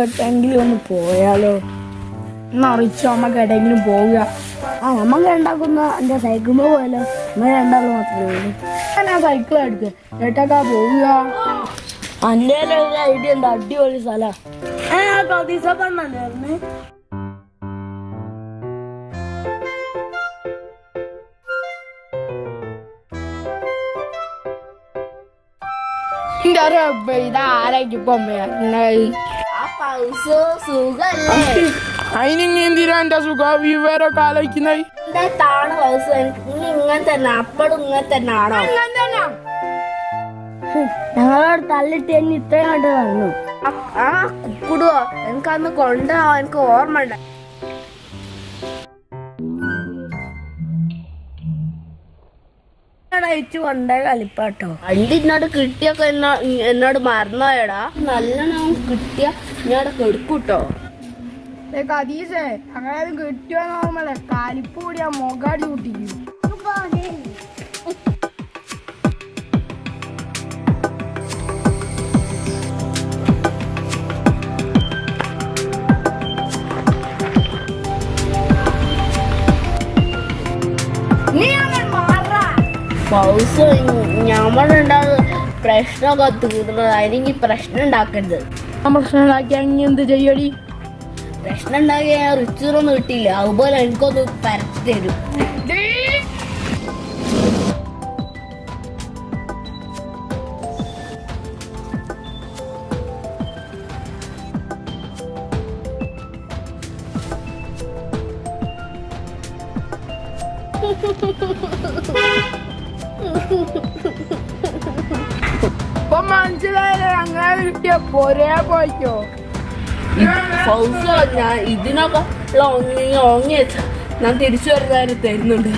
എട്ടെങ്കിലും ഒന്ന് പോയാലോ? എന്നറിയിച്ചു നമുക്ക് എവിടെയെങ്കിലും പോവുക. നമുക്ക് രണ്ടാക്കുന്ന എൻ്റെ സൈക്കിളിൽ പോയാലോ? നമ്മൾ രണ്ടാളും മാത്രമേ ഉള്ളൂ. ഞാൻ ആ സൈക്കിൾ എടുക്കുക ഏട്ടാക്കാ പോവുക. എൻ്റെ ഒരു ഐഡിയ ഉണ്ട്, അടിപൊളി സ്ഥലം. കതീസപ്പണ്ണായിരുന്നു. അതിനെന്തിനാ എന്റെ സുഖ വിവരമൊക്കെ ആലോചിക്കുന്നത്? ഞങ്ങളോട് തള്ളിട്ട് എന്നെ ഇത്രയും കണ്ട് പറഞ്ഞു. ആ കുക്കുടുവോ എനിക്കന്ന് കൊണ്ടുപോവാ, എനിക്ക് ഓർമ്മ ഉണ്ട്. കൊണ്ടേ കളിപ്പാട്ടോ. അണ്ടി ഇന്നോട് കിട്ടിയൊക്കെ എന്നോട് മറന്നോയടാ. നല്ലോണം കിട്ടിയ ഇന്നോട് കെടുക്കൂട്ടോ. കതീസേ അങ്ങനെ കിട്ടിയോ നോർമല്ലേ? കാലിപ്പ് കൂടി ആ മൊഗാടി കൂട്ടിക്കും. ഞമ്മളുണ്ടാകുന്ന പ്രശ്നമൊക്കെ തീർന്നത്, അതിനെങ്കിൽ പ്രശ്നം ഉണ്ടാക്കരുത്. പ്രശ്നം ഉണ്ടാക്കിയാ എന്ത് ചെയ്യടി? പ്രശ്നം ഉണ്ടാക്കിയ റിച്ചൂറൊന്നും കിട്ടിയില്ല, അതുപോലെ എനിക്കൊന്ന് പരത്തി തരും. ഇപ്പൊ മനസ്സിലായില്ലേ? അങ്ങനെ കിട്ടിയ പൊരേ പോയിക്കോ. ഞാൻ ഇതിനൊക്കെ ഓങ്ങി ഞാൻ തിരിച്ചു വരുന്നതിന് തരുന്നുണ്ട്.